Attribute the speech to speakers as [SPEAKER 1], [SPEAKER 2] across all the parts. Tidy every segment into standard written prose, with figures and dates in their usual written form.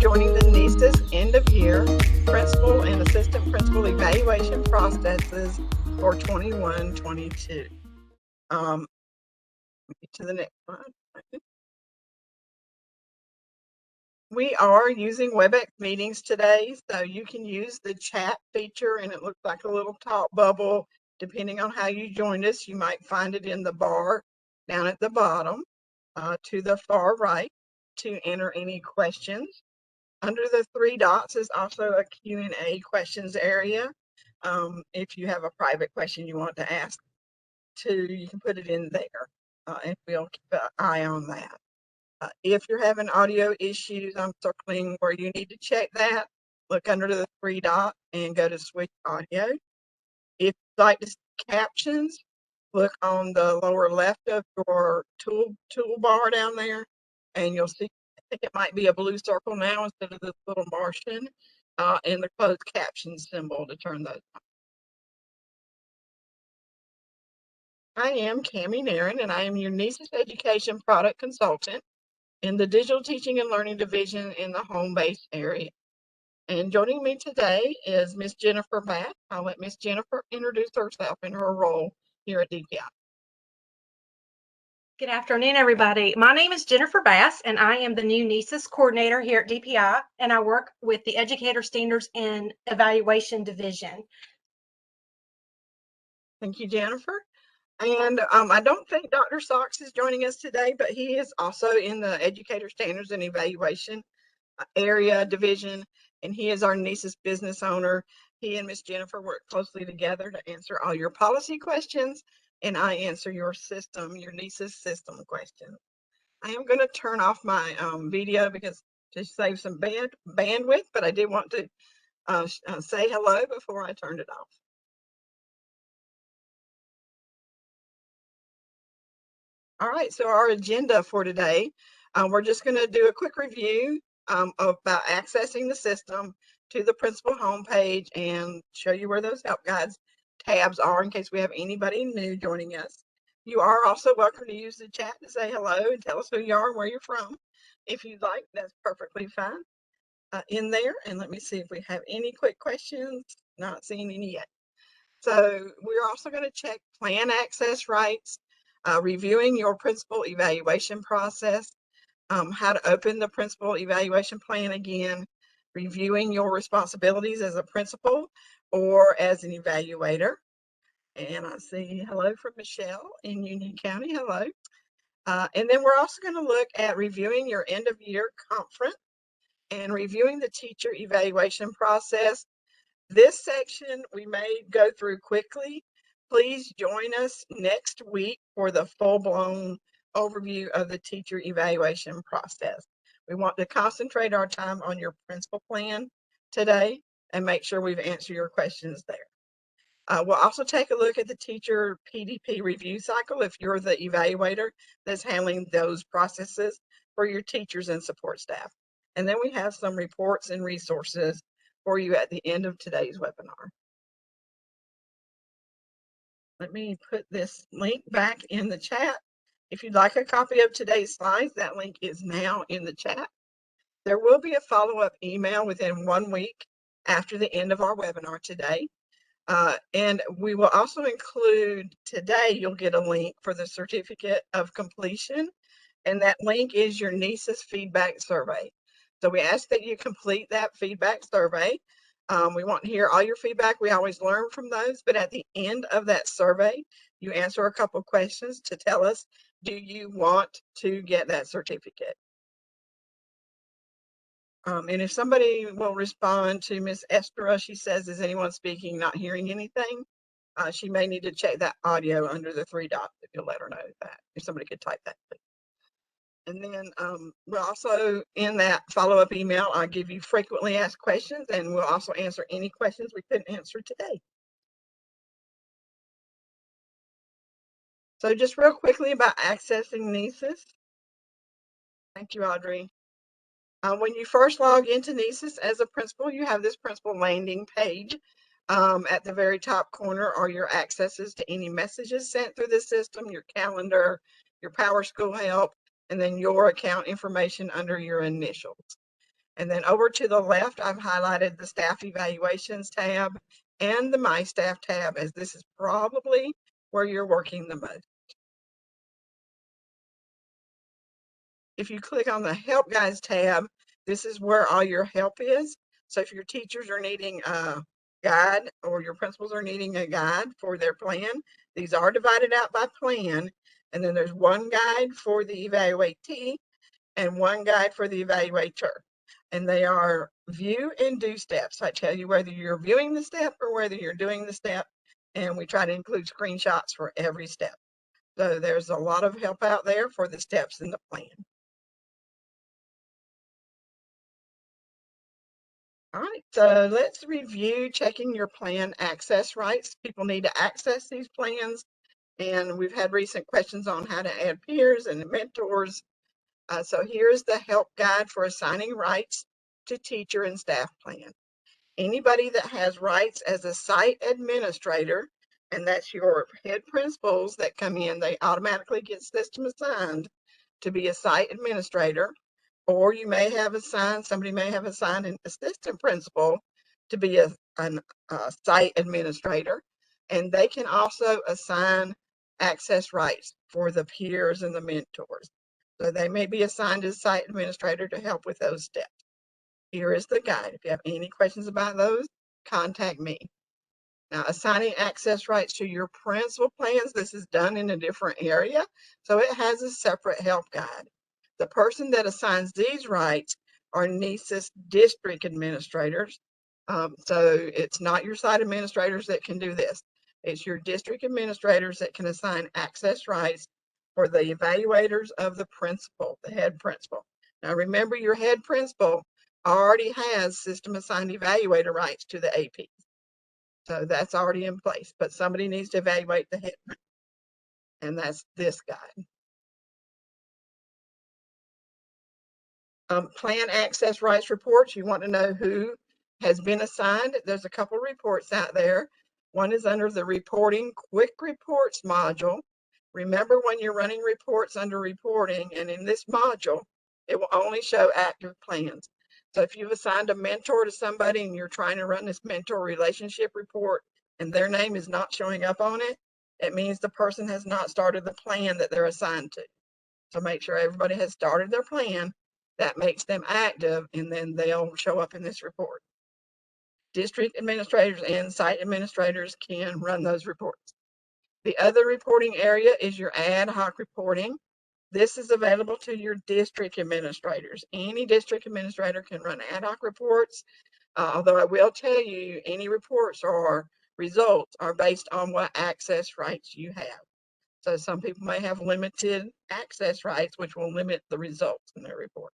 [SPEAKER 1] joining the NCEES end-of-year principal and assistant principal evaluation processes for 21-22. To the next slide. We are using WebEx meetings today, so you can use the chat feature, and it looks like a little talk bubble. Depending on how you joined us, you might find it in the bar down at the bottom to the far right to enter any questions. Under the three dots is also a Q&A questions area. If you have a private question you want to ask, you can put it in there, and we'll keep an eye on that. If you're having audio issues, I'm circling where you need to check that. Look under the three dots and go to switch audio. If you'd like to see captions, look on the lower left of your toolbar down there, and you'll see, I think it might be a blue circle now instead of this little Martian, and the closed caption symbol to turn those on. I am Cammie Nairn, and I am your NCEES Education Product Consultant in the Digital Teaching and Learning Division in the home-based area. And joining me today is Miss Jennifer Bass. I'll let Miss Jennifer introduce herself in her role here at DPI.
[SPEAKER 2] Good afternoon, everybody. My name is Jennifer Bass, and I am the new NCEES coordinator here at DPI, and I work with the Educator Standards and Evaluation Division.
[SPEAKER 1] Thank you, Jennifer. And I don't think Dr. Socks is joining us today, but he is also in the Educator Standards and Evaluation area division, and he is our NCEES business owner. He and Miss Jennifer work closely together to answer all your policy questions, and I answer your NCEES system questions. I am going to turn off my video because to save some bandwidth, but I did want to say hello before I turned it off. All right, so our agenda for today, we're just going to do a quick review about accessing the system to the principal homepage and show you where those help guides tabs are in case we have anybody new joining us. You are also welcome to use the chat to say hello and tell us who you are and where you're from. If you'd like, that's perfectly fine in there. And let me see if we have any quick questions. Not seeing any yet. So we're also going to check plan access rights, reviewing your principal evaluation process, how to open the principal evaluation plan again, reviewing your responsibilities as a principal or as an evaluator. And I see hello from Michelle in Union County. Hello. And then we're also going to look at reviewing your end of year conference and reviewing the teacher evaluation process. This section we may go through quickly. Please join us next week for the full-blown overview of the teacher evaluation process. We want to concentrate our time on your principal plan today and make sure we've answered your questions there. We'll also take a look at the teacher PDP review cycle if you're the evaluator that's handling those processes for your teachers and support staff. And then we have some reports and resources for you at the end of today's webinar. Let me put this link back in the chat. If you'd like a copy of today's slides, that link is now in the chat. There will be a follow-up email within 1 week after the end of our webinar today. And we will also include today, you'll get a link for the certificate of completion. And that link is your NCEES feedback survey. So we ask that you complete that feedback survey. We want to hear all your feedback. We always learn from those, but at the end of that survey, you answer a couple questions to tell us, do you want to get that certificate? And if somebody will respond to Miss Esther, she says, is anyone speaking, not hearing anything? She may need to check that audio under the three dots if you'll let her know that, if somebody could type that, please. And then we'll also, in that follow-up email, I'll give you frequently asked questions, and we'll also answer any questions we couldn't answer today. So just real quickly about accessing NCEES. Thank you, Audrey. When you first log into NCEES as a principal, you have this principal landing page. At the very top corner are your accesses to any messages sent through the system, your calendar, your PowerSchool help, and then your account information under your initials. And then over to the left, I've highlighted the Staff Evaluations tab and the My Staff tab, as this is probably where you're working the most. If you click on the Help Guides tab, this is where all your help is. So if your teachers are needing a guide or your principals are needing a guide for their plan, these are divided out by plan. And then there's one guide for the evaluatee and one guide for the evaluator. And they are view and do steps. I tell you whether you're viewing the step or whether you're doing the step. And we try to include screenshots for every step. So there's a lot of help out there for the steps in the plan. All right, so let's review checking your plan access rights. People need to access these plans, and we've had recent questions on how to add peers and mentors. So here's the help guide for assigning rights to teacher and staff plan. Anybody that has rights as a site administrator, and that's your head principals that come in, they automatically get system assigned to be a site administrator. Or you may have assigned, somebody may have assigned an assistant principal to be a site administrator, and they can also assign access rights for the peers and the mentors. So they may be assigned as site administrator to help with those steps. Here is the guide. If you have any questions about those, contact me. Now, assigning access rights to your principal plans, this is done in a different area, so it has a separate help guide. The person that assigns these rights are NCEES district administrators. So it's not your site administrators that can do this. It's your district administrators that can assign access rights for the evaluators of the principal, the head principal. Now remember, your head principal already has system assigned evaluator rights to the AP. So that's already in place, but somebody needs to evaluate the head, and that's this guide. Plan access rights reports. You want to know who has been assigned. There's a couple of reports out there. One is under the reporting quick reports module. Remember, when you're running reports under reporting and in this module, it will only show active plans. So if you've assigned a mentor to somebody and you're trying to run this mentor relationship report and their name is not showing up on it, it means the person has not started the plan that they're assigned to. So make sure everybody has started their plan. That makes them active, and then they'll show up in this report. District administrators and site administrators can run those reports. The other reporting area is your ad hoc reporting. This is available to your district administrators. Any district administrator can run ad hoc reports, although I will tell you, any reports or results are based on what access rights you have. So some people may have limited access rights, which will limit the results in their report.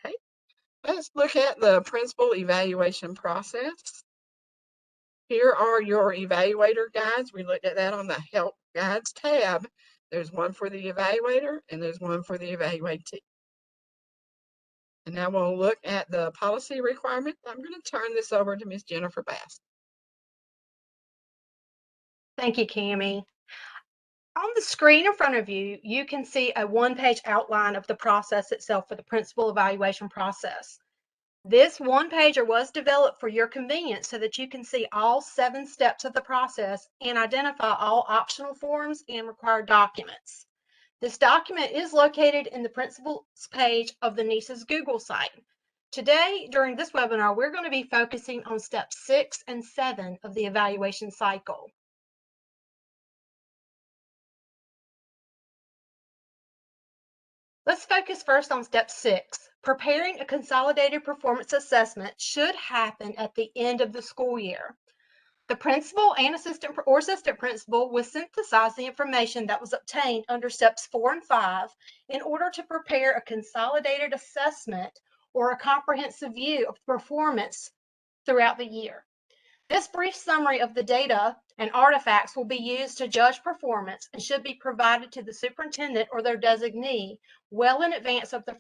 [SPEAKER 1] Okay, let's look at the principal evaluation process. Here are your evaluator guides. We looked at that on the Help Guides tab. There's one for the evaluator and there's one for the evaluatee. And now we'll look at the policy requirement. I'm going to turn this over to Ms. Jennifer Bass.
[SPEAKER 2] Thank you, Cammie. On the screen in front of you, you can see a one-page outline of the process itself for the principal evaluation process. This one-pager was developed for your convenience so that you can see all 7 steps of the process and identify all optional forms and required documents. This document is located in the principal's page of the NCEES Google site. Today, during this webinar, we're going to be focusing on steps 6 and 7 of the evaluation cycle. Let's focus first on step 6. Preparing a consolidated performance assessment should happen at the end of the school year. The principal and assistant principal will synthesize the information that was obtained under steps 4 and 5 in order to prepare a consolidated assessment or a comprehensive view of performance throughout the year. This brief summary of the data and artifacts will be used to judge performance and should be provided to the superintendent or their designee well in advance of the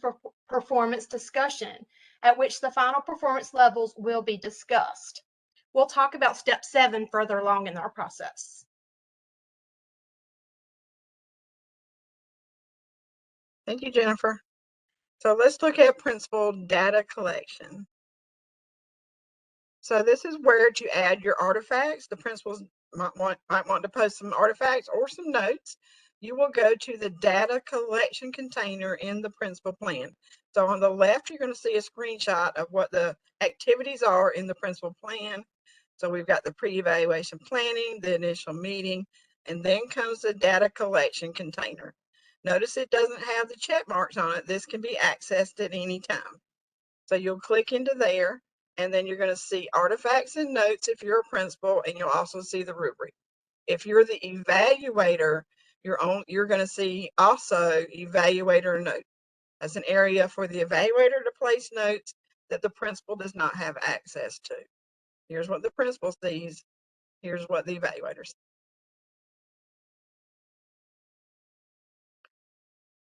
[SPEAKER 2] performance discussion, at which the final performance levels will be discussed. We'll talk about step 7 further along in our process.
[SPEAKER 1] Thank you, Jennifer. So let's look at principal data collection. So this is where to add your artifacts. The principals might want to post some artifacts or some notes. You will go to the data collection container in the principal plan. So on the left, you're going to see a screenshot of what the activities are in the principal plan. So we've got the pre-evaluation planning, the initial meeting, and then comes the data collection container. Notice it doesn't have the check marks on it. This can be accessed at any time. So you'll click into there, and then you're going to see artifacts and notes if you're a principal, and you'll also see the rubric. If you're the evaluator, you're going to see also evaluator notes. That's an area for the evaluator to place notes that the principal does not have access to. Here's what the principal sees. Here's what the evaluator sees.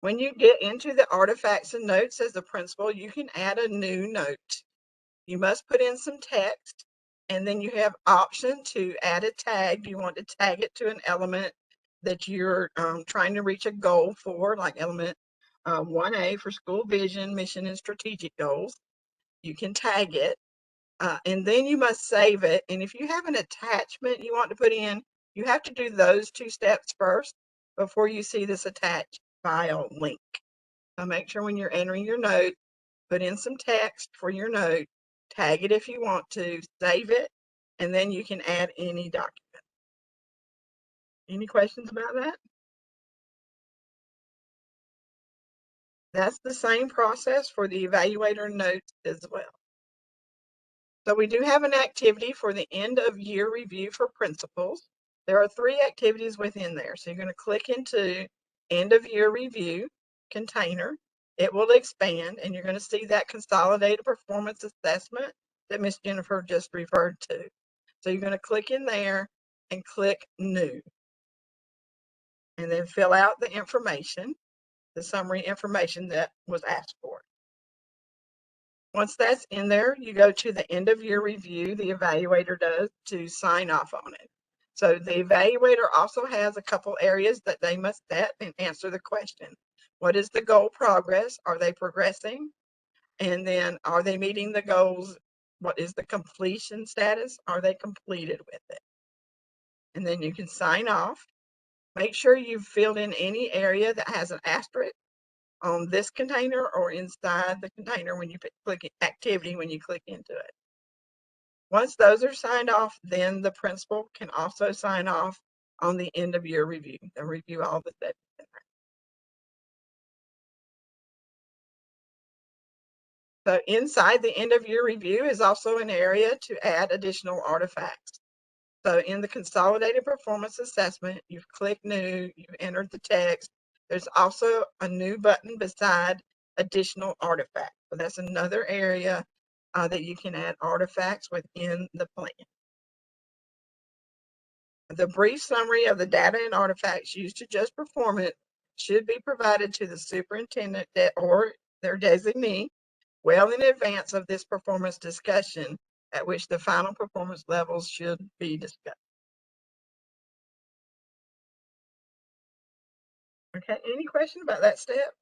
[SPEAKER 1] When you get into the artifacts and notes as the principal, you can add a new note. You must put in some text, and then you have option to add a tag. You want to tag it to an element that you're trying to reach a goal for, like element 1A for school vision, mission, and strategic goals. You can tag it, and then you must save it. And if you have an attachment you want to put in, you have to do those 2 steps first before you see this attached file link. So make sure when you're entering your note, put in some text for your note, tag it if you want to, save it, and then you can add any document. Any questions about that? That's the same process for the evaluator notes as well. So we do have an activity for the end of year review for principals. There are 3 activities within there. So you're going to click into end of year review container. It will expand, and you're going to see that consolidated performance assessment that Miss Jennifer just referred to. So you're going to click in there and click new. And then fill out the information, the summary information that was asked for. Once that's in there, you go to the end of year review, the evaluator does, to sign off on it. So the evaluator also has a couple areas that they must set and answer the question. What is the goal progress? Are they progressing? And then are they meeting the goals? What is the completion status? Are they completed with it? And then you can sign off. Make sure you've filled in any area that has an asterisk on this container or inside the container when you click activity when you click into it. Once those are signed off, then the principal can also sign off on the end of year review. They'll review all the steps. So inside the end of year review is also an area to add additional artifacts. So in the consolidated performance assessment, you've clicked new, you've entered the text. There's also a new button beside additional artifacts. So that's another area that you can add artifacts within the plan. The brief summary of the data and artifacts used to judge performance should be provided to the superintendent or their designee well in advance of this performance discussion, at which the final performance levels should be discussed. Okay, any question about that step?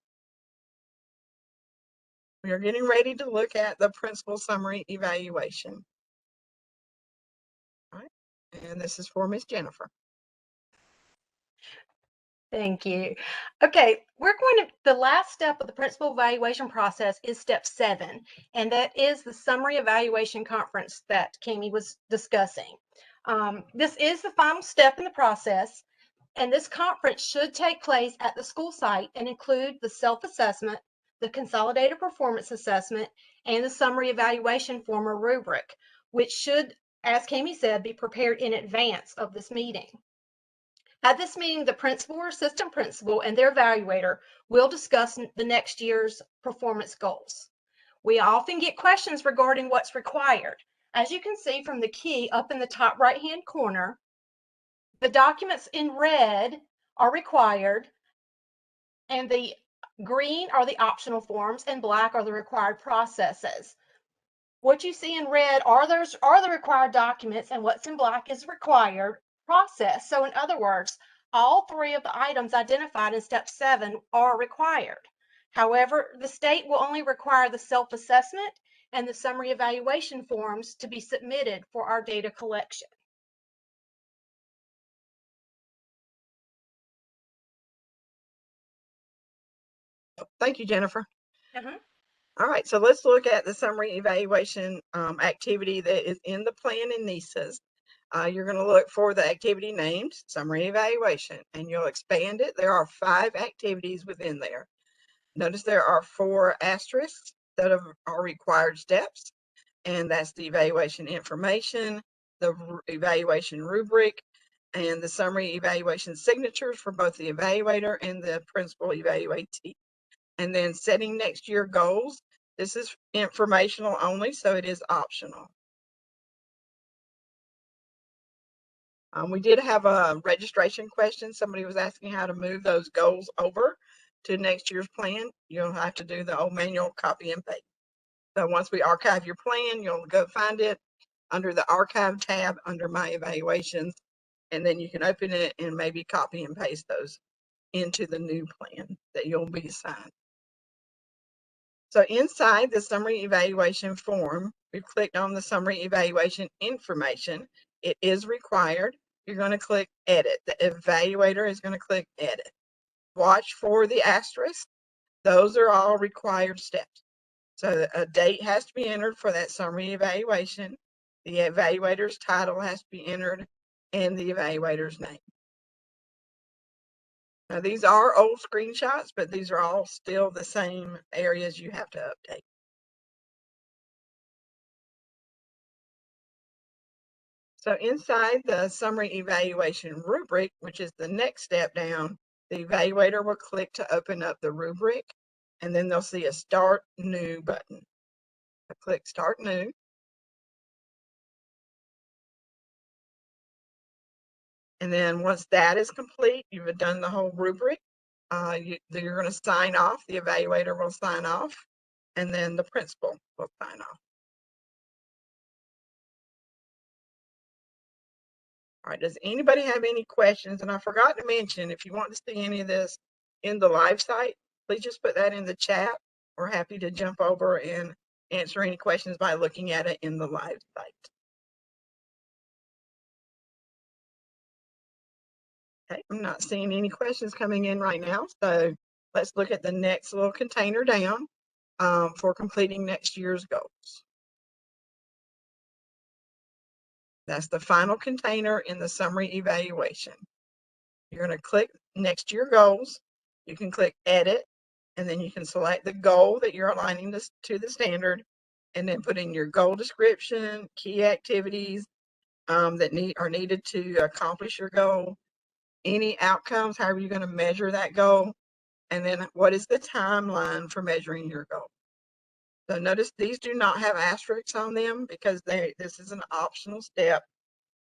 [SPEAKER 1] We are getting ready to look at the principal summary evaluation. All right, and this is for Miss Jennifer.
[SPEAKER 2] Thank you. Okay, the last step of the principal evaluation process is step 7, and that is the summary evaluation conference that Kami was discussing. This is the final step in the process, and this conference should take place at the school site and include the self-assessment, the consolidated performance assessment, and the summary evaluation form or rubric, which should, as Kami said, be prepared in advance of this meeting. At this meeting, the principal or assistant principal and their evaluator will discuss the next year's performance goals. We often get questions regarding what's required. As you can see from the key up in the top right-hand corner, the documents in red are required, and the green are the optional forms, and black are the required processes. What you see in red are the required documents, and what's in black is required process. So in other words, all 3 of the items identified in step 7 are required. However, the state will only require the self-assessment and the summary evaluation forms to be submitted for our data collection.
[SPEAKER 1] Thank you, Jennifer.
[SPEAKER 2] Uh-huh.
[SPEAKER 1] All right, so let's look at the summary evaluation activity that is in the plan in NCEES. You're going to look for the activity named summary evaluation, and you'll expand it. There are 5 activities within there. Notice there are 4 asterisks that are required steps, and that's the evaluation information, the evaluation rubric, and the summary evaluation signatures for both the evaluator and the principal evaluatee. And then setting next year goals. This is informational only, so it is optional. We did have a registration question. Somebody was asking how to move those goals over to next year's plan. You'll have to do the old manual copy and paste. So once we archive your plan, you'll go find it under the archive tab under my evaluations, and then you can open it and maybe copy and paste those into the new plan that you'll be assigned. So inside the summary evaluation form, we've clicked on the summary evaluation information. It is required. You're going to click edit. The evaluator is going to click edit. Watch for the asterisk. Those are all required steps. So a date has to be entered for that summary evaluation. The evaluator's title has to be entered and the evaluator's name. Now these are old screenshots, but these are all still the same areas you have to update. So inside the summary evaluation rubric, which is the next step down, the evaluator will click to open up the rubric, and then they'll see a Start New button. So click Start New. And then once that is complete, you've done the whole rubric. You're going to sign off. The evaluator will sign off, and then the principal will sign off. All right, does anybody have any questions? And I forgot to mention, if you want to see any of this in the live site, please just put that in the chat. We're happy to jump over and answer any questions by looking at it in the live site. Okay, I'm not seeing any questions coming in right now, so let's look at the next little container down for completing next year's goals. That's the final container in the summary evaluation. You're going to click next year goals. You can click edit, and then you can select the goal that you're aligning this to the standard, and then put in your goal description, key activities that are needed to accomplish your goal, any outcomes, however you're going to measure that goal, and then what is the timeline for measuring your goal. So notice these do not have asterisks on them because this is an optional step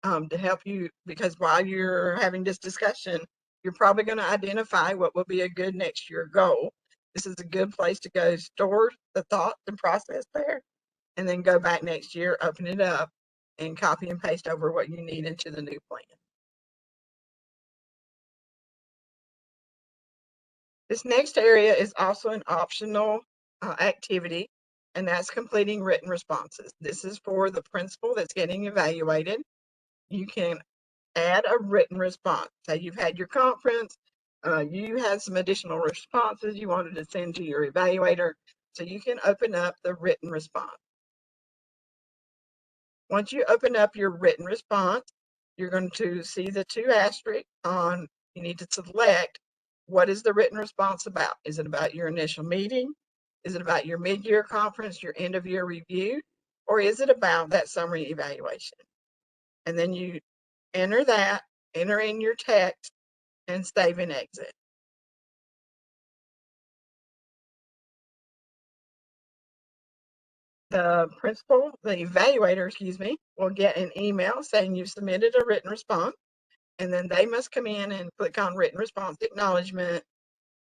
[SPEAKER 1] to help you, because while you're having this discussion, you're probably going to identify what will be a good next year goal. This is a good place to go store the thoughts and process there, and then go back next year, open it up, and copy and paste over what you need into the new plan. This next area is also an optional activity, and that's completing written responses. This is for the principal that's getting evaluated. You can add a written response. Say you've had your conference, you had some additional responses you wanted to send to your evaluator, so you can open up the written response. Once you open up your written response, you're going to see the 2 asterisks on. You need to select what is the written response about. Is it about your initial meeting? Is it about your mid-year conference, your end-of-year review? Or is it about that summary evaluation? And then you enter that, enter in your text, and save and exit. The principal, the evaluator, excuse me, will get an email saying you've submitted a written response, and then they must come in and click on written response acknowledgement.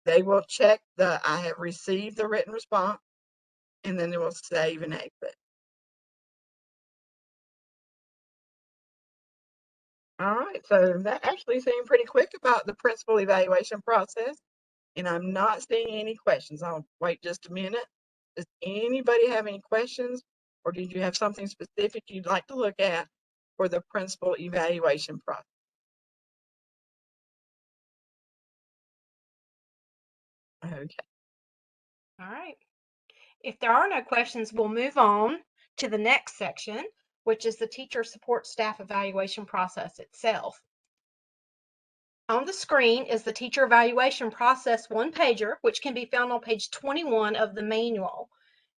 [SPEAKER 1] They will check the I have received the written response, and then they will save and exit. All right, so that actually seemed pretty quick about the principal evaluation process. and I'm not seeing any questions. I'll wait just a minute. Does anybody have any questions, or did you have something specific you'd like to look at for the principal evaluation process? Okay.
[SPEAKER 2] All right. If there are no questions, we'll move on to the next section, which is the teacher support staff evaluation process itself. On the screen is the teacher evaluation process one-pager, which can be found on page 21 of the manual.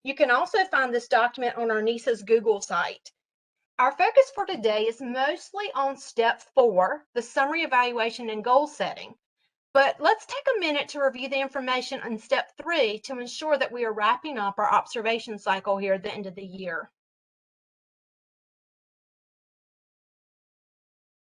[SPEAKER 2] You can also find this document on our NCEES Google site. Our focus for today is mostly on step 4, the summary evaluation and goal setting. But let's take a minute to review the information in step 3 to ensure that we are wrapping up our observation cycle here at the end of the year.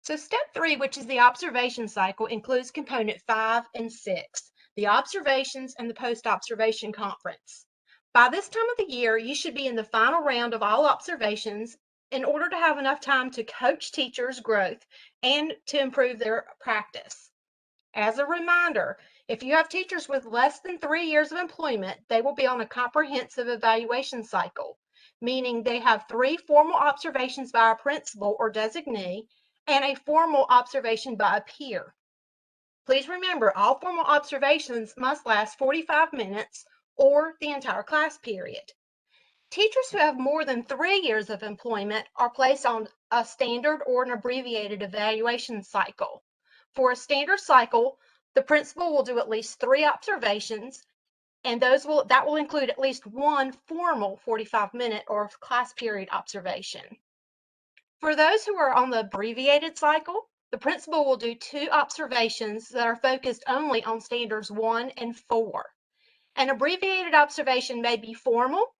[SPEAKER 2] So step 3, which is the observation cycle, includes component 5 and 6, the observations and the post-observation conference. By this time of the year, you should be in the final round of all observations in order to have enough time to coach teachers' growth and to improve their practice. As a reminder, if you have teachers with less than 3 years of employment, they will be on a comprehensive evaluation cycle, meaning they have 3 formal observations by a principal or designee and a formal observation by a peer. Please remember, all formal observations must last 45 minutes or the entire class period. Teachers who have more than 3 years of employment are placed on a standard or an abbreviated evaluation cycle. For a standard cycle, the principal will do at least 3 observations, and that will include at least 1 formal 45-minute or class period observation. For those who are on the abbreviated cycle, the principal will do 2 observations that are focused only on standards 1 and 4. An abbreviated observation may be formal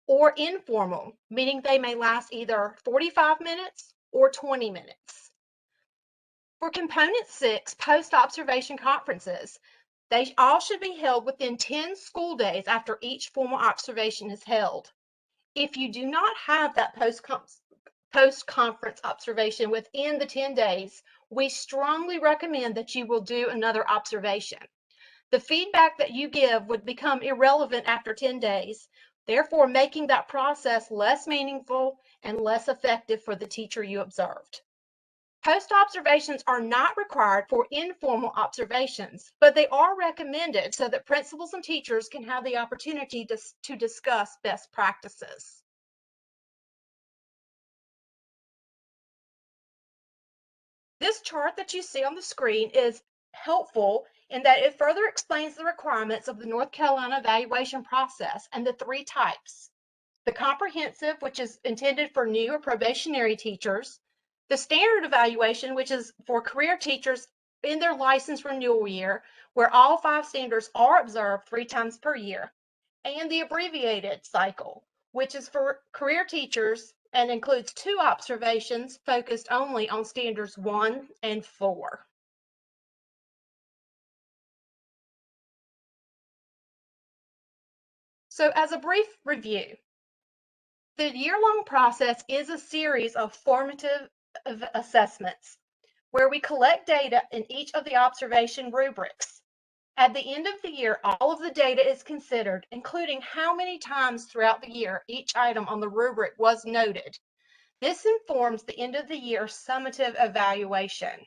[SPEAKER 2] or informal, meaning they may last either 45 minutes or 20 minutes. For component 6, post-observation conferences, they all should be held within 10 school days after each formal observation is held. If you do not have that post-conference observation within the 10 days, we strongly recommend that you will do another observation. The feedback that you give would become irrelevant after 10 days, therefore making that process less meaningful and less effective for the teacher you observed. Post-observations are not required for informal observations, but they are recommended so that principals and teachers can have the opportunity to discuss best practices. This chart that you see on the screen is helpful in that it further explains the requirements of the North Carolina evaluation process and the 3 types. The comprehensive, which is intended for new or probationary teachers, the standard evaluation, which is for career teachers in their license renewal year, where all 5 standards are observed 3 times per year, and the abbreviated cycle, which is for career teachers and includes 2 observations focused only on standards 1 and 4. So as a brief review, the year-long process is a series of formative assessments where we collect data in each of the observation rubrics. At the end of the year, all of the data is considered, including how many times throughout the year each item on the rubric was noted. This informs the end of the year summative evaluation.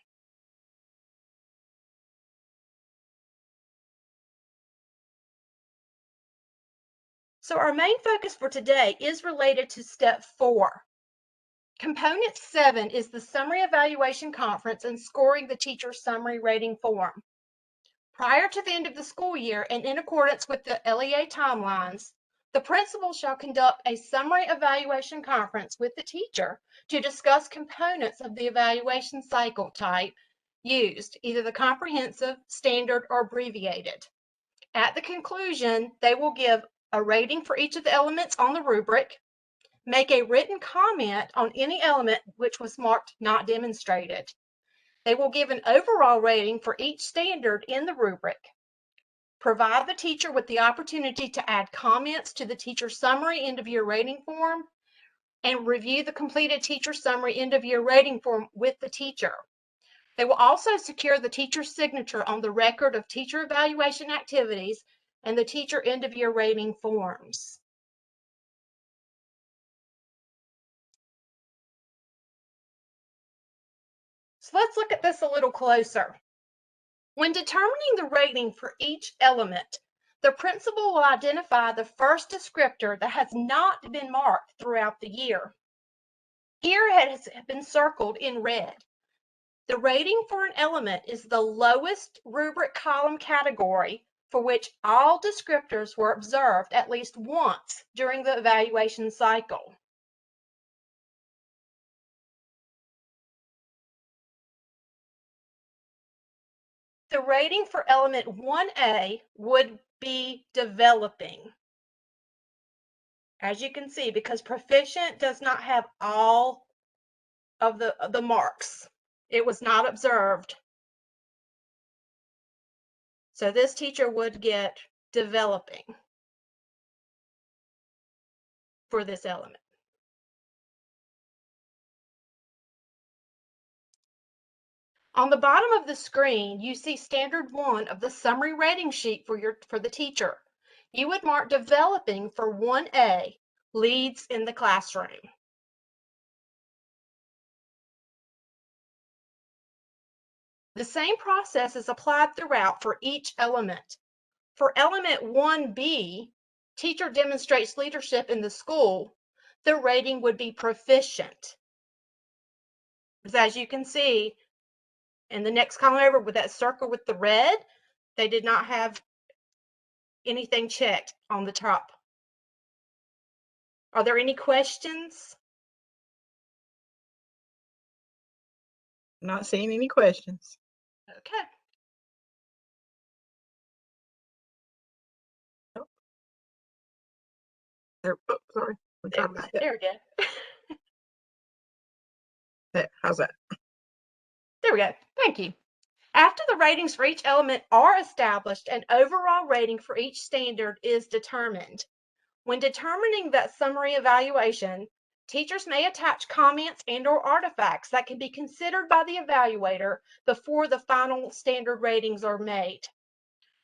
[SPEAKER 2] So our main focus for today is related to step 4. Component 7 is the summary evaluation conference and scoring the teacher summary rating form. Prior to the end of the school year and in accordance with the LEA timelines, the principal shall conduct a summary evaluation conference with the teacher to discuss components of the evaluation cycle type used, either the comprehensive, standard, or abbreviated. At the conclusion, they will give a rating for each of the elements on the rubric, make a written comment on any element which was marked not demonstrated. They will give an overall rating for each standard in the rubric, provide the teacher with the opportunity to add comments to the teacher summary end-of-year rating form, and review the completed teacher summary end-of-year rating form with the teacher. They will also secure the teacher's signature on the record of teacher evaluation activities and the teacher end-of-year rating forms. So let's look at this a little closer. When determining the rating for each element, the principal will identify the first descriptor that has not been marked throughout the year. Here it has been circled in red. The rating for an element is the lowest rubric column category for which all descriptors were observed at least once during the evaluation cycle. The rating for element 1A would be developing. As you can see, because proficient does not have all of the marks. It was not observed. So this teacher would get developing for this element. On the bottom of the screen, you see standard 1 of the summary rating sheet for the teacher. You would mark developing for 1A, leads in the classroom. The same process is applied throughout for each element. For element 1B, teacher demonstrates leadership in the school, the rating would be proficient. As you can see, in the next column over with that circle with the red, they did not have anything checked on the top. Are there any questions?
[SPEAKER 1] Not seeing any questions.
[SPEAKER 2] Okay.
[SPEAKER 1] Oh. There, oh, sorry.
[SPEAKER 2] There we go.
[SPEAKER 1] There, how's that?
[SPEAKER 2] There we go. Thank you. After the ratings for each element are established, an overall rating for each standard is determined. When determining that summary evaluation, teachers may attach comments and/or artifacts that can be considered by the evaluator before the final standard ratings are made.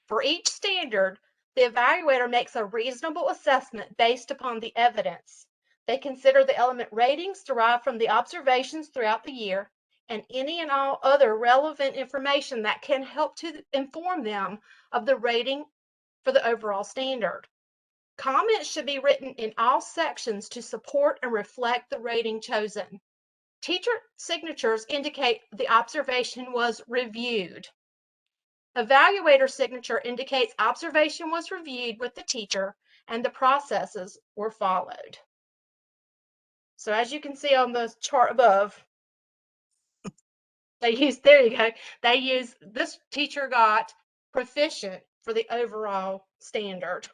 [SPEAKER 2] For each standard, the evaluator makes a reasonable assessment based upon the evidence. They consider the element ratings derived from the observations throughout the year and any and all other relevant information that can help to inform them of the rating for the overall standard. Comments should be written in all sections to support and reflect the rating chosen. Teacher signatures indicate the observation was reviewed. Evaluator signature indicates observation was reviewed with the teacher and the processes were followed. So as you can see on the chart above, there you go, this teacher got proficient for the overall standard.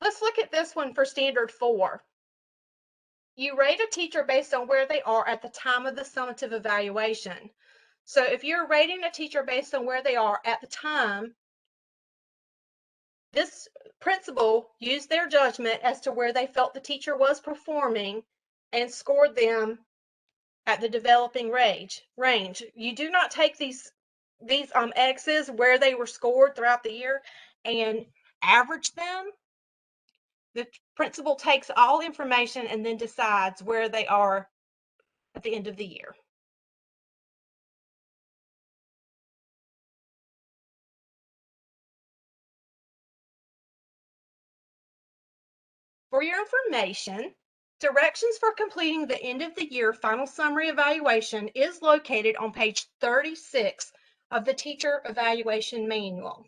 [SPEAKER 2] Let's look at this one for standard 4. You rate a teacher based on where they are at the time of the summative evaluation. So if you're rating a teacher based on where they are at the time, this principal used their judgment as to where they felt the teacher was performing and scored them at the developing range. You do not take these X's where they were scored throughout the year and average them. The principal takes all information and then decides where they are at the end of the year. For your information, directions for completing the end of the year final summary evaluation is located on page 36 of the Teacher Evaluation Manual.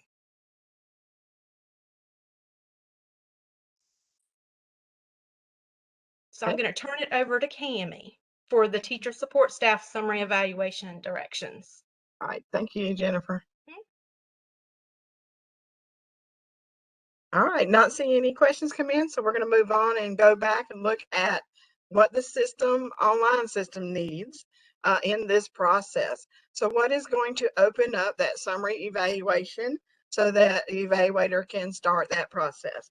[SPEAKER 2] So I'm going to turn it over to Cammie for the teacher support staff summary evaluation directions.
[SPEAKER 1] All right, thank you, Jennifer. All right, not seeing any questions come in, so we're going to move on and go back and look at what the online system needs in this process. So what is going to open up that summary evaluation so that the evaluator can start that process?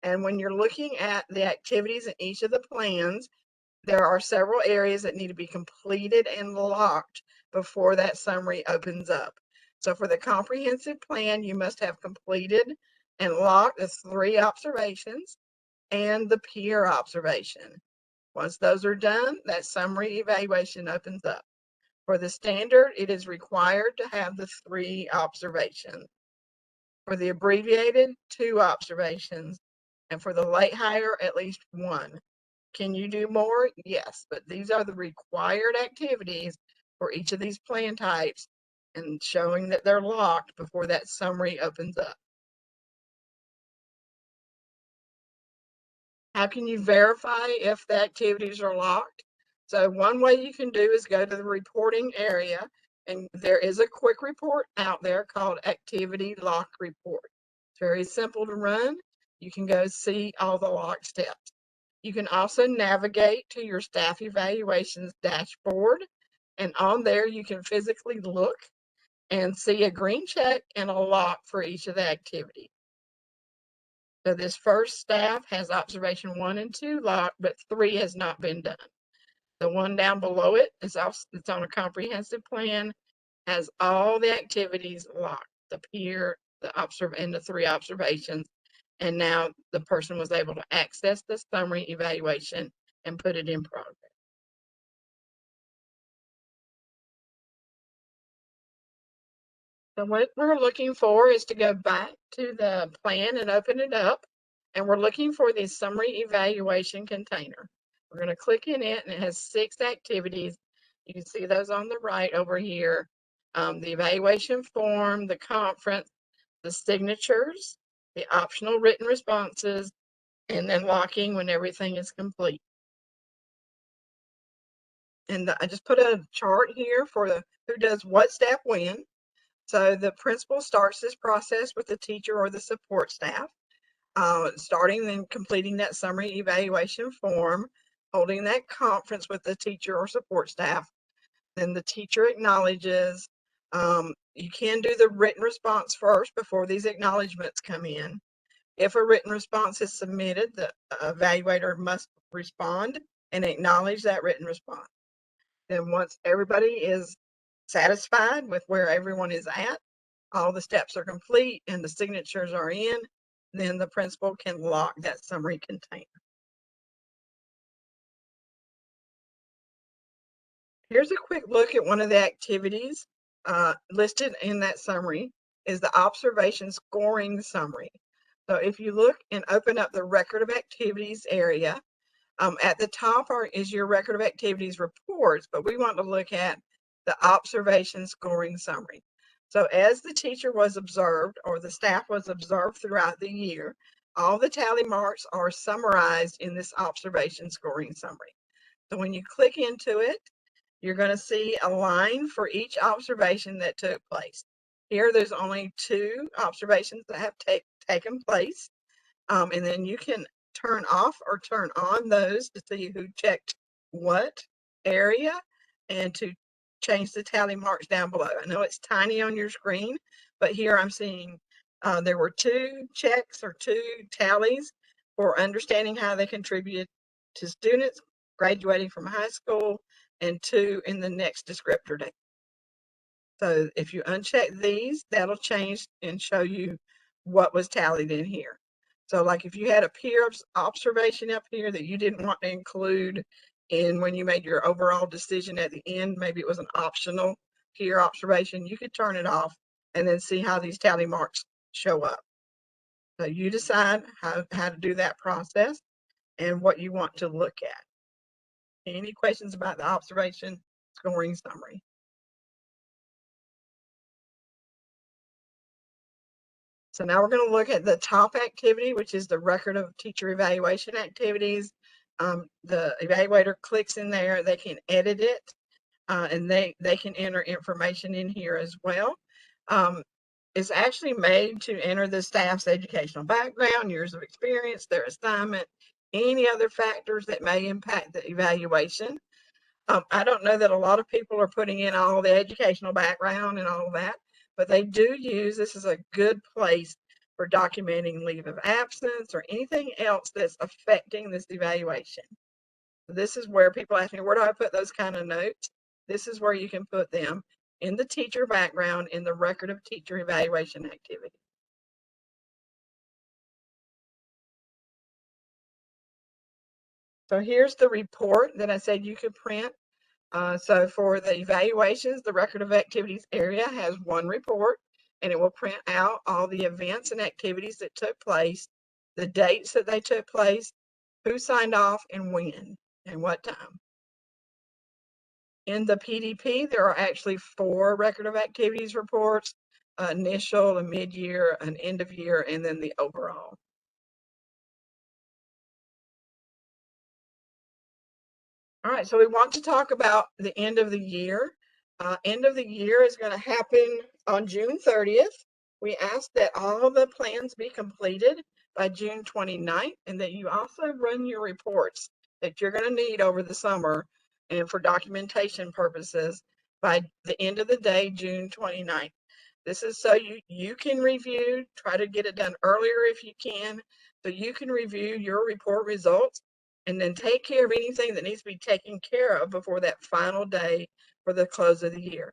[SPEAKER 1] And when you're looking at the activities in each of the plans, there are several areas that need to be completed and locked before that summary opens up. So for the comprehensive plan, you must have completed and locked the 3 observations and the peer observation. Once those are done, that summary evaluation opens up. For the standard, it is required to have the 3 observations. For the abbreviated, 2 observations. And for the late hire, at least 1. Can you do more? Yes, but these are the required activities for each of these plan types and showing that they're locked before that summary opens up. How can you verify if the activities are locked? So one way you can do is go to the reporting area, and there is a quick report out there called Activity Lock Report. It's very simple to run. You can go see all the lock steps. You can also navigate to your staff evaluations dashboard, and on there you can physically look and see a green check and a lock for each of the activities. So this first staff has observation 1 and 2 locked, but 3 has not been done. The one down below it is also, it's on a comprehensive plan, has all the activities locked, the peer, and the 3 observations. And now the person was able to access the summary evaluation and put it in progress. So what we're looking for is to go back to the plan and open it up. And we're looking for the summary evaluation container. We're going to click in it, and it has 6 activities. You can see those on the right over here. The evaluation form, the conference, the signatures, the optional written responses, and then locking when everything is complete. And I just put a chart here for who does what step when. So the principal starts this process with the teacher or the support staff, starting and completing that summary evaluation form, holding that conference with the teacher or support staff. Then the teacher acknowledges. You can do the written response first before these acknowledgments come in. If a written response is submitted, the evaluator must respond and acknowledge that written response. Then once everybody is satisfied with where everyone is at, all the steps are complete and the signatures are in, then the principal can lock that summary container. Here's a quick look at one of the activities listed in that summary is the observation scoring summary. So if you look and open up the record of activities area, at the top is your record of activities reports, but we want to look at the observation scoring summary. So as the teacher was observed or the staff was observed throughout the year, all the tally marks are summarized in this observation scoring summary. So when you click into it, you're going to see a line for each observation that took place. Here, there's only 2 observations that have taken place. And then you can turn off or turn on those to see who checked what area and to change the tally marks down below. I know it's tiny on your screen, but here I'm seeing there were 2 checks or 2 tallies for understanding how they contributed to students graduating from high school and 2 in the next descriptor date. So if you uncheck these, that'll change and show you what was tallied in here. So like if you had a peer observation up here that you didn't want to include in when you made your overall decision at the end, maybe it was an optional peer observation, you could turn it off and then see how these tally marks show up. So you decide how to do that process and what you want to look at. Any questions about the observation scoring summary? So now we're going to look at the top activity, which is the record of teacher evaluation activities. The evaluator clicks in there, they can edit it, and they can enter information in here as well. It's actually made to enter the staff's educational background, years of experience, their assignment, any other factors that may impact the evaluation. I don't know that a lot of people are putting in all the educational background and all of that, but they do use, this is a good place for documenting leave of absence or anything else that's affecting this evaluation. This is where people ask me, where do I put those kind of notes? This is where you can put them in the teacher background in the record of teacher evaluation activity. So here's the report that I said you could print. So for the evaluations, the record of activities area has one report, and it will print out all the events and activities that took place, the dates that they took place, who signed off, and when, and what time. In the PDP, there are actually 4 record of activities reports, initial, a mid-year, an end of year, and then the overall. All right, so we want to talk about the end of the year. End of the year is going to happen on June 30th. We ask that all of the plans be completed by June 29th, and that you also run your reports that you're going to need over the summer and for documentation purposes by the end of the day, June 29th. This is so you can review, try to get it done earlier if you can, so you can review your report results and then take care of anything that needs to be taken care of before that final day for the close of the year.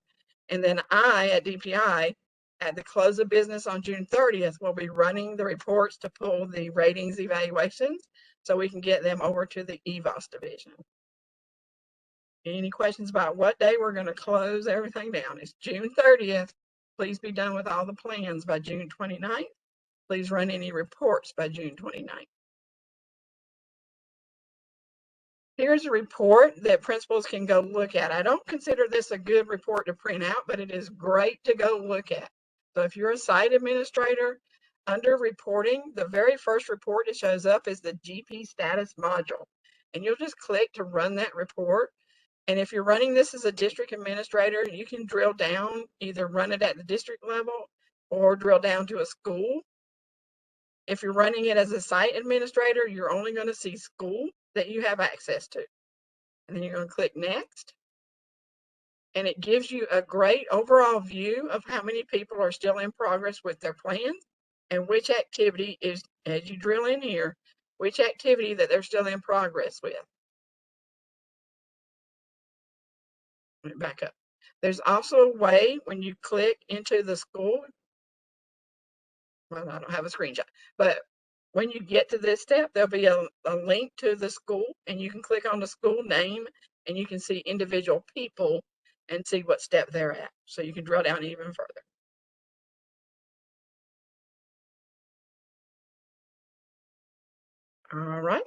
[SPEAKER 1] And then I, at DPI, at the close of business on June 30th, will be running the reports to pull the ratings evaluations so we can get them over to the EVOS division. Any questions about what day we're going to close everything down? It's June 30th. Please be done with all the plans by June 29th. Please run any reports by June 29th. Here's a report that principals can go look at. I don't consider this a good report to print out, but it is great to go look at. So if you're a site administrator, under reporting, the very first report that shows up is the GP status module. And you'll just click to run that report. And if you're running this as a district administrator, you can drill down, either run it at the district level or drill down to a school. If you're running it as a site administrator, you're only going to see school that you have access to. And then you're going to click next. And it gives you a great overall view of how many people are still in progress with their plans and which activity is, as you drill in here, which activity that they're still in progress with. Let me back up. There's also a way when you click into the school, well, I don't have a screenshot, but when you get to this step, there'll be a link to the school, and you can click on the school name and you can see individual people and see what step they're at. So you can drill down even further. All right.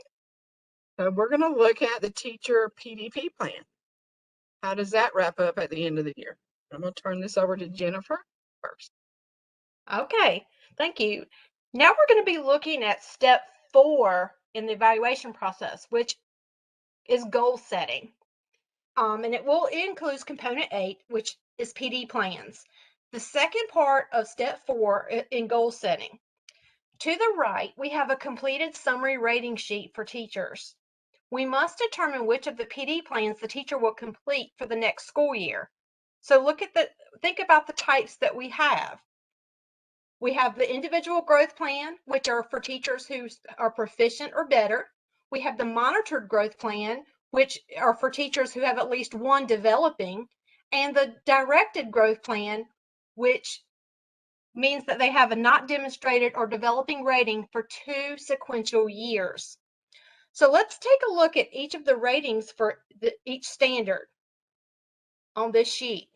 [SPEAKER 1] So we're going to look at the teacher PDP plan. How does that wrap up at the end of the year? I'm going to turn this over to Jennifer first.
[SPEAKER 2] Okay, thank you. Now we're going to be looking at step 4 in the evaluation process, which is goal setting. And it will include component 8, which is PD plans. The second part of step 4 in goal setting. To the right, we have a completed summary rating sheet for teachers. We must determine which of the PD plans the teacher will complete for the next school year. So think about the types that we have. We have the individual growth plan, which are for teachers who are proficient or better. We have the monitored growth plan, which are for teachers who have at least one developing, and the directed growth plan, which means that they have a not demonstrated or developing rating for 2 sequential years. So let's take a look at each of the ratings for each standard on this sheet.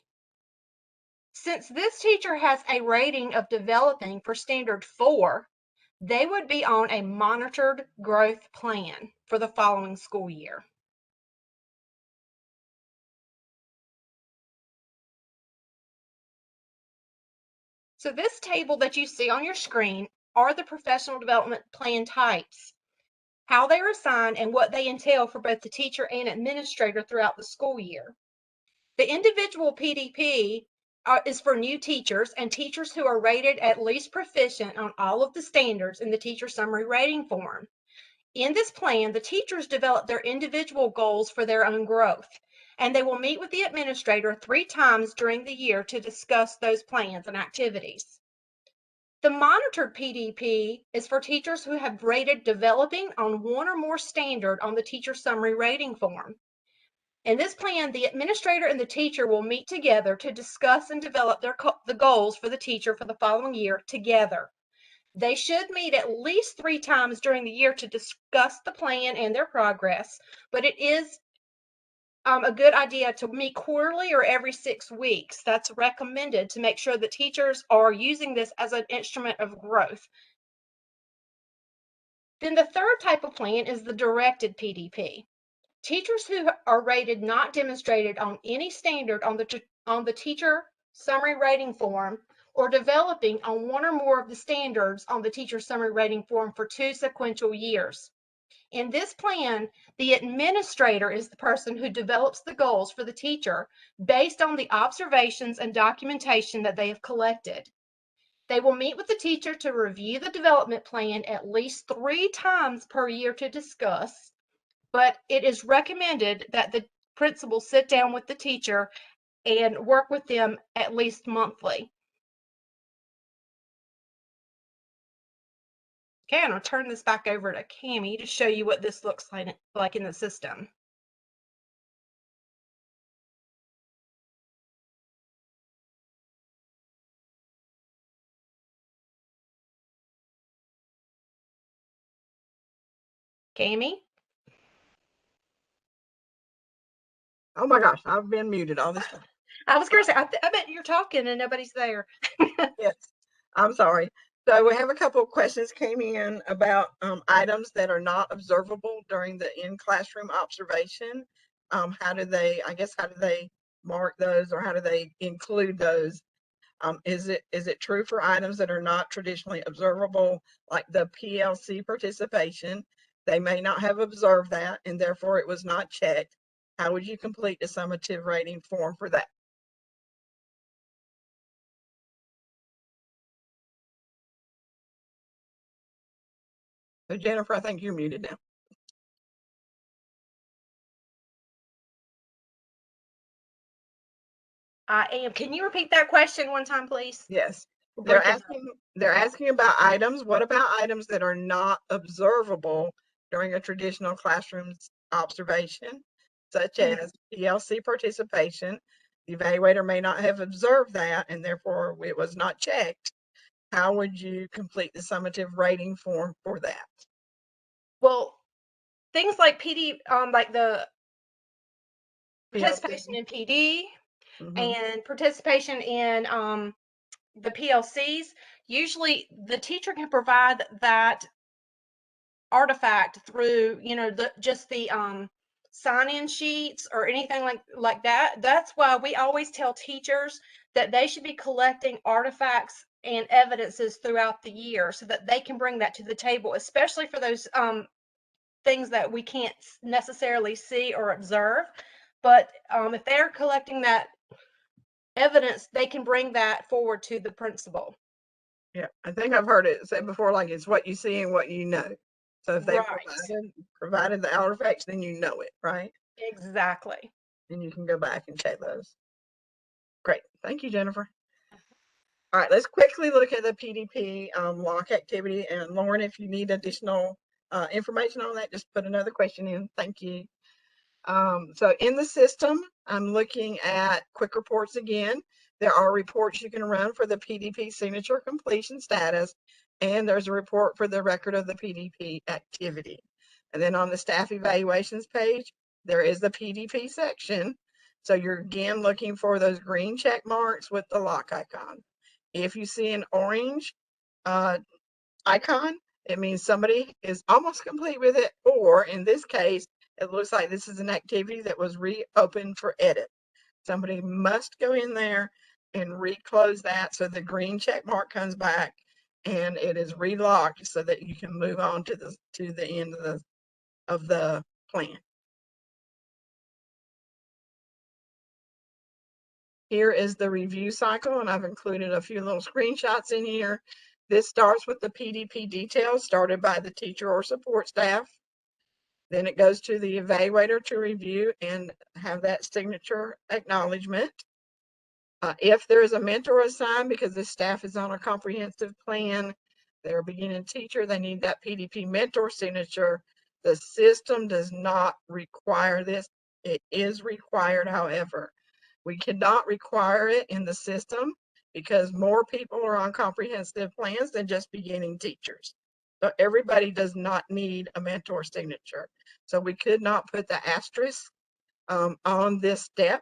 [SPEAKER 2] Since this teacher has a rating of developing for standard 4, they would be on a monitored growth plan for the following school year. So this table that you see on your screen are the professional development plan types, how they are assigned, and what they entail for both the teacher and administrator throughout the school year. The individual PDP is for new teachers and teachers who are rated at least proficient on all of the standards in the teacher summary rating form. In this plan, the teachers develop their individual goals for their own growth, and they will meet with the administrator 3 times during the year to discuss those plans and activities. The monitored PDP is for teachers who have rated developing on one or more standard on the teacher summary rating form. In this plan, the administrator and the teacher will meet together to discuss and develop the goals for the teacher for the following year together. They should meet at least 3 times during the year to discuss the plan and their progress, but it is a good idea to meet quarterly or every 6 weeks. That's recommended to make sure that teachers are using this as an instrument of growth. Then the third type of plan is the directed PDP. Teachers who are rated not demonstrated on any standard on the teacher summary rating form or developing on one or more of the standards on the teacher summary rating form for 2 sequential years. In this plan, the administrator is the person who develops the goals for the teacher based on the observations and documentation that they have collected. They will meet with the teacher to review the development plan at least 3 times per year to discuss, but it is recommended that the principal sit down with the teacher and work with them at least monthly. Okay, I'm going to turn this back over to Cammie to show you what this looks like in the system. Cammie?
[SPEAKER 1] Oh my gosh, I've been muted all this time.
[SPEAKER 2] I was going to say, I bet you're talking and nobody's there.
[SPEAKER 1] Yes, I'm sorry. So we have a couple of questions came in about items that are not observable during the in-classroom observation. How do they mark those, or how do they include those? Is it true for items that are not traditionally observable, like the PLC participation? They may not have observed that, and therefore it was not checked. How would you complete the summative rating form for that? So Jennifer, I think you're muted now.
[SPEAKER 2] I am. Can you repeat that question one time, please?
[SPEAKER 1] Yes. They're asking about items. What about items that are not observable during a traditional classroom observation, such as PLC participation? The evaluator may not have observed that, and therefore it was not checked. How would you complete the summative rating form for that?
[SPEAKER 2] Well, things like like the participation
[SPEAKER 1] PLC?
[SPEAKER 2] in PD
[SPEAKER 1] Mhm.
[SPEAKER 2] and participation in the PLCs, usually the teacher can provide that artifact through, just the sign-in sheets or anything like that. That's why we always tell teachers that they should be collecting artifacts and evidences throughout the year so that they can bring that to the table, especially for those things that we can't necessarily see or observe. But if they're collecting that evidence, they can bring that forward to the principal.
[SPEAKER 1] Yeah, I think I've heard it said before, like it's what you see and what you know. So if they
[SPEAKER 2] Right.
[SPEAKER 1] provided the artifacts, then you know it, right?
[SPEAKER 2] Exactly.
[SPEAKER 1] And you can go back and check those. Great. Thank you, Jennifer. All right, let's quickly look at the PDP lock activity. And Lauren, if you need additional information on that, just put another question in. Thank you. So in the system, I'm looking at quick reports again. There are reports you can run for the PDP signature completion status, and there's a report for the record of the PDP activity. And then on the staff evaluations page, there is the PDP section. So you're again looking for those green check marks with the lock icon. If you see an orange icon, it means somebody is almost complete with it, or in this case, it looks like this is an activity that was reopened for edit. Somebody must go in there and reclose that so the green check mark comes back and it is relocked so that you can move on to the end of the plan. Here is the review cycle, and I've included a few little screenshots in here. This starts with the PDP details started by the teacher or support staff. Then it goes to the evaluator to review and have that signature acknowledgement. If there is a mentor assigned, because the staff is on a comprehensive plan, they're a beginning teacher, they need that PDP mentor signature. The system does not require this. It is required, however. We cannot require it in the system because more people are on comprehensive plans than just beginning teachers. So everybody does not need a mentor signature. So we could not put the asterisk on this step.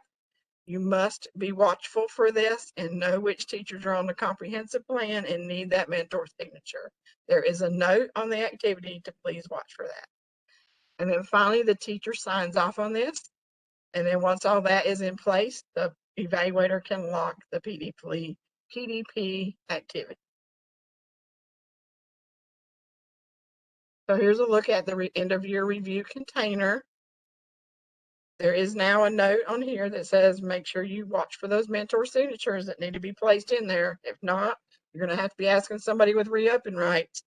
[SPEAKER 1] You must be watchful for this and know which teachers are on the comprehensive plan and need that mentor signature. There is a note on the activity to please watch for that. And then finally, the teacher signs off on this. And then once all that is in place, the evaluator can lock the PDP activity. So here's a look at the end of year review container. There is now a note on here that says, make sure you watch for those mentor signatures that need to be placed in there. If not, you're going to have to be asking somebody with reopen rights,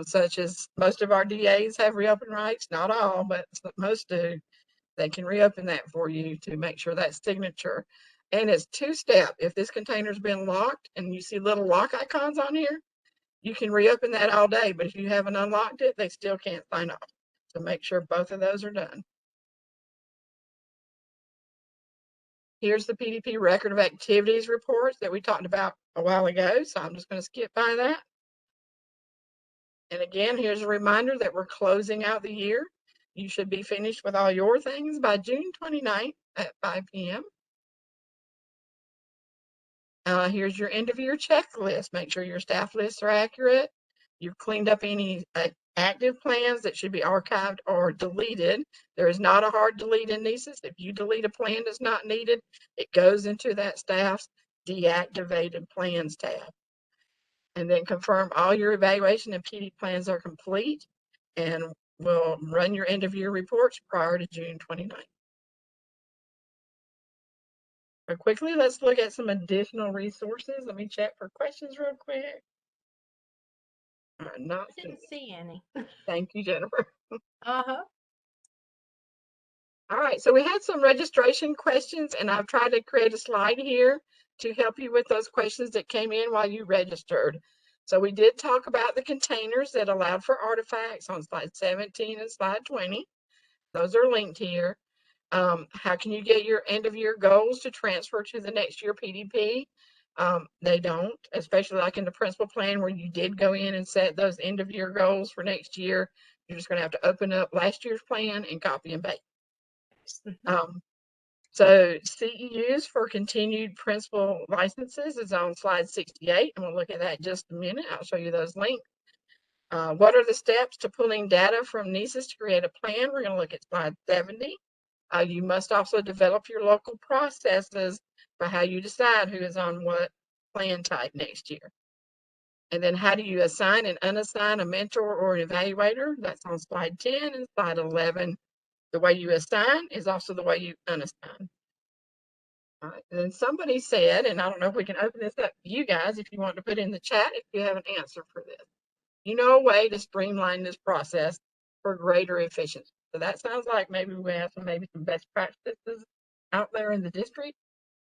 [SPEAKER 1] such as most of our DAs have reopen rights. Not all, but most do. They can reopen that for you to make sure that signature. And it's two-step. If this container's been locked and you see little lock icons on here, you can reopen that all day. But if you haven't unlocked it, they still can't sign off. So make sure both of those are done. Here's the PDP record of activities reports that we talked about a while ago. So I'm just going to skip by that. And again, here's a reminder that we're closing out the year. You should be finished with all your things by June 29th at 5 p.m. Here's your end of year checklist. Make sure your staff lists are accurate. You've cleaned up any active plans that should be archived or deleted. There is not a hard delete in NCEES. If you delete a plan that's not needed, it goes into that staff's deactivated plans tab. And then confirm all your evaluation and PD plans are complete, and we'll run your end of year reports prior to June 29th. But quickly, let's look at some additional resources. Let me check for questions real quick.
[SPEAKER 2] I didn't see any.
[SPEAKER 1] Thank you, Jennifer.
[SPEAKER 2] Uh-huh.
[SPEAKER 1] All right, so we had some registration questions, and I've tried to create a slide here to help you with those questions that came in while you registered. So we did talk about the containers that allowed for artifacts on slide 17 and slide 20. Those are linked here. How can you get your end of year goals to transfer to the next year PDP? They don't, especially like in the principal plan where you did go in and set those end of year goals for next year. You're just going to have to open up last year's plan and copy and paste. So CEUs for continued principal licenses is on slide 68, and we'll look at that in just a minute. I'll show you those links. What are the steps to pulling data from NCEES to create a plan? We're going to look at slide 70. You must also develop your local processes for how you decide who is on what plan type next year. And then how do you assign and unassign a mentor or an evaluator? That's on slide 10 and slide 11. The way you assign is also the way you unassign. All right. And then somebody said, and I don't know if we can open this up to you guys if you want to put in the chat if you have an answer for this. You know a way to streamline this process for greater efficiency. So that sounds like maybe we have some best practices out there in the district.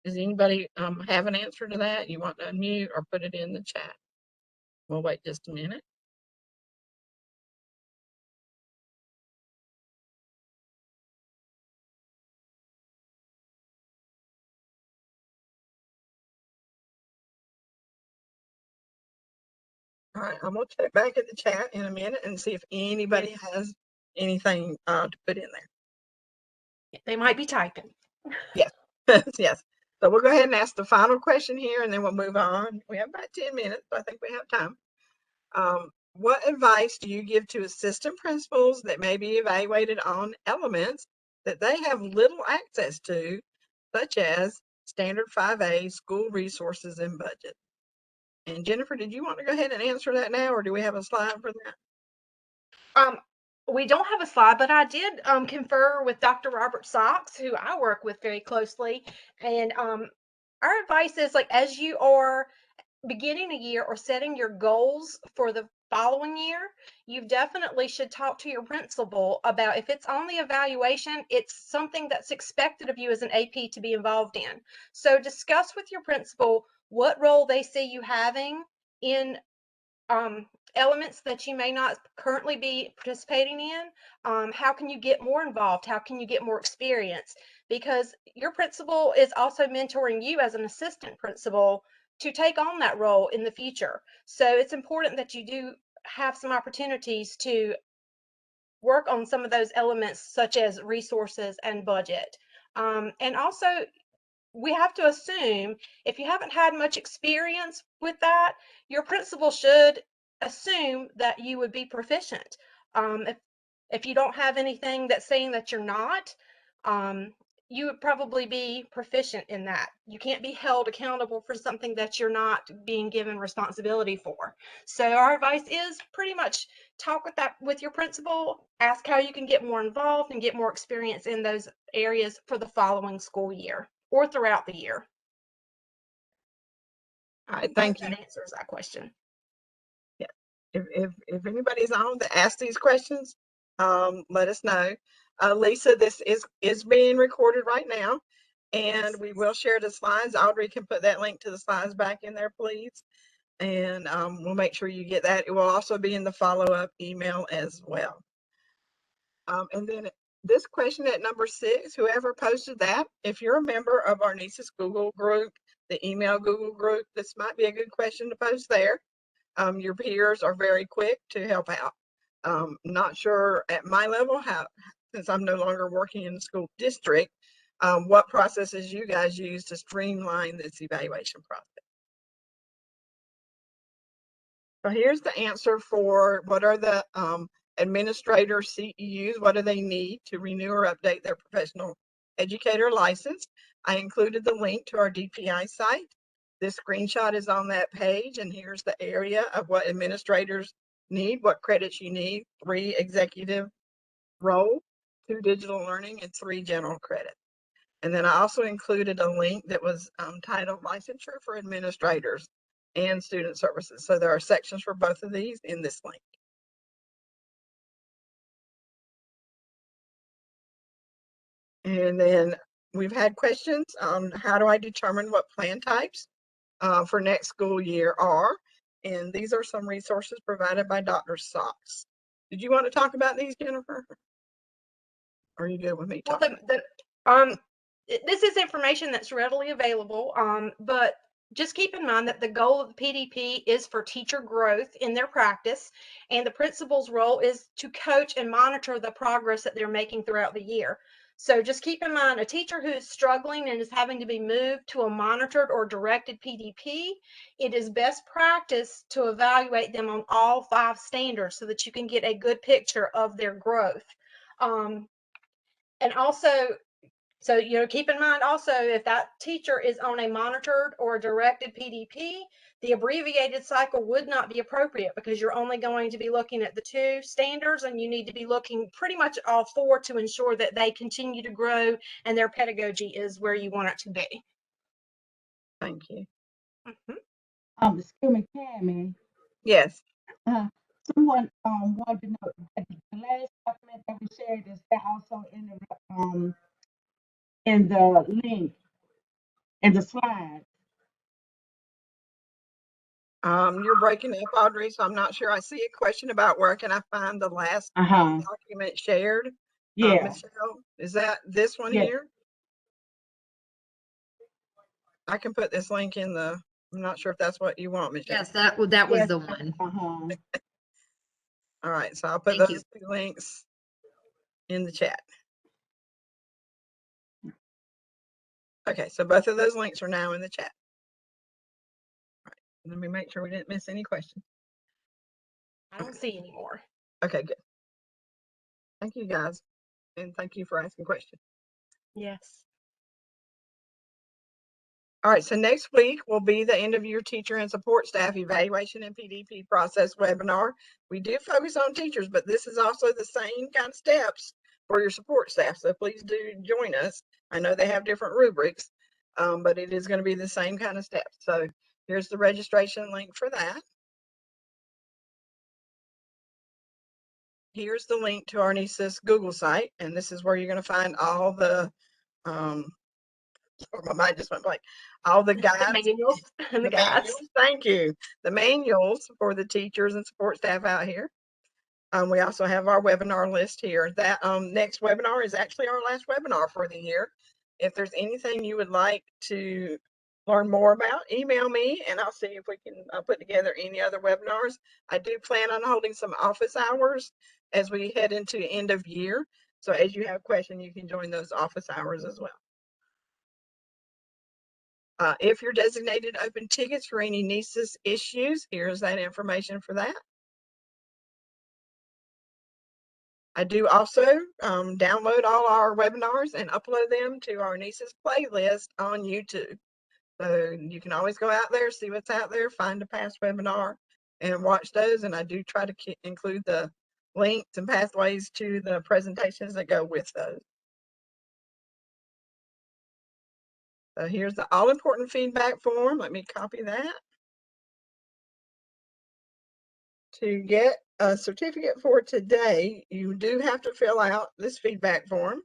[SPEAKER 1] Does anybody have an answer to that? You want to unmute or put it in the chat? We'll wait just a minute. All right, I'm gonna check back at the chat in a minute and see if anybody has anything to put in there.
[SPEAKER 2] They might be typing.
[SPEAKER 1] Yes, yes. So we'll go ahead and ask the final question here, and then we'll move on. We have about 10 minutes, so I think we have time. What advice do you give to assistant principals that may be evaluated on elements that they have little access to, such as standard 5A, school resources, and budget? And Jennifer, did you want to go ahead and answer that now, or do we have a slide for that?
[SPEAKER 2] We don't have a slide, but I did confer with Dr. Robert Sachs, who I work with very closely. And our advice is, like, as you are beginning a year or setting your goals for the following year, you definitely should talk to your principal about if it's on the evaluation, it's something that's expected of you as an AP to be involved in. So discuss with your principal what role they see you having in elements that you may not currently be participating in. How can you get more involved? How can you get more experience? Because your principal is also mentoring you as an assistant principal to take on that role in the future. So it's important that you do have some opportunities to work on some of those elements, such as resources and budget. And also, we have to assume if you haven't had much experience with that, your principal should assume that you would be proficient. If you don't have anything that's saying that you're not, you would probably be proficient in that. You can't be held accountable for something that you're not being given responsibility for. So our advice is pretty much talk with your principal, ask how you can get more involved and get more experience in those areas for the following school year or throughout the year.
[SPEAKER 1] All right, thank you.
[SPEAKER 2] That answers that question.
[SPEAKER 1] Yeah. If anybody's on to ask these questions, let us know. Lisa, this is being recorded right now, and we will share the slides. Audrey can put that link to the slides back in there, please. And we'll make sure you get that. It will also be in the follow-up email as well. And then this question at number 6, whoever posted that, if you're a member of our NCEES Google group, the email Google group, this might be a good question to post there. Your peers are very quick to help out. Not sure at my level how, since I'm no longer working in the school district, what processes you guys use to streamline this evaluation process. So here's the answer for what are the administrator CEUs, what do they need to renew or update their professional educator license. I included the link to our DPI site. This screenshot is on that page, and here's the area of what administrators need, what credits you need: 3 executive role, 2 digital learning, and 3 general credit. And then I also included a link that was titled Licensure for Administrators and Student Services. So there are sections for both of these in this link. And then we've had questions on how do I determine what plan types for next school year are. And these are some resources provided by Dr. Sachs. Did you want to talk about these, Jennifer? Or are you good with me talking?
[SPEAKER 2] Well, this is information that's readily available, but just keep in mind that the goal of the PDP is for teacher growth in their practice, and the principal's role is to coach and monitor the progress that they're making throughout the year. So just keep in mind, a teacher who is struggling and is having to be moved to a monitored or directed PDP, it is best practice to evaluate them on all 5 standards so that you can get a good picture of their growth. And also, so, keep in mind also, if that teacher is on a monitored or directed PDP, the abbreviated cycle would not be appropriate because you're only going to be looking at the 2 standards, and you need to be looking pretty much at all 4 to ensure that they continue to grow and their pedagogy is where you want it to be.
[SPEAKER 1] Thank you.
[SPEAKER 2] Mm-hmm.
[SPEAKER 3] Excuse me, Tammy.
[SPEAKER 1] Yes.
[SPEAKER 3] Someone wanted to know that the last document that we shared is that also in the link in the slide.
[SPEAKER 1] You're breaking up, Audrey, so I'm not sure. I see a question about where can I find the last document shared.
[SPEAKER 3] Yeah.
[SPEAKER 1] Michelle, is that this one here? I can put this link in the, I'm not sure if that's what you want, Michelle.
[SPEAKER 4] Yes, that was the one.
[SPEAKER 1] All right, so I'll put those 2 links in the chat. Okay, so both of those links are now in the chat. All right, let me make sure we didn't miss any questions.
[SPEAKER 2] I don't see any more.
[SPEAKER 1] Okay, good. Thank you, guys, and thank you for asking questions.
[SPEAKER 2] Yes.
[SPEAKER 1] All right, so next week will be the end of year teacher and support staff evaluation and PDP process webinar. We do focus on teachers, but this is also the same kind of steps for your support staff. So please do join us. I know they have different rubrics, but it is going to be the same kind of steps. So here's the registration link for that. here's the link to our NCEES Google site, and this is where you're going to find all the, my mind just went blank, all the guides,
[SPEAKER 2] The manuals and the guides.
[SPEAKER 1] manuals, thank you, the manuals for the teachers and support staff out here. We also have our webinar list here. That next webinar is actually our last webinar for the year. If there's anything you would like to learn more about, email me and I'll see if we can put together any other webinars. I do plan on holding some office hours as we head into end of year. So as you have questions, you can join those office hours as well. If you're designated open tickets for any NCEES issues, here's that information for that. I do also download all our webinars and upload them to our NCEES playlist on YouTube. So you can always go out there, see what's out there, find a past webinar and watch those. And I do try to include the links and pathways to the presentations that go with those. So here's the all-important feedback form. Let me copy that. To get a certificate for today, you do have to fill out this feedback form.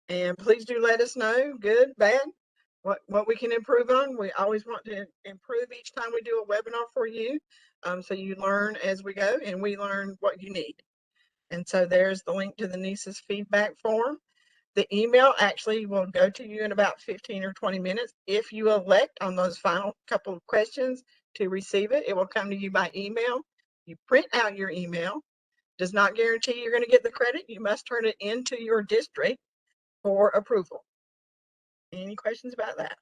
[SPEAKER 1] And please do let us know, good, bad, what we can improve on. We always want to improve each time we do a webinar for you. So you learn as we go and we learn what you need. And so there's the link to the NCEES feedback form. The email actually will go to you in about 15 or 20 minutes. If you elect on those final couple of questions to receive it, it will come to you by email. You print out your email. Does not guarantee you're going to get the credit. You must turn it into your district for approval. Any questions about that?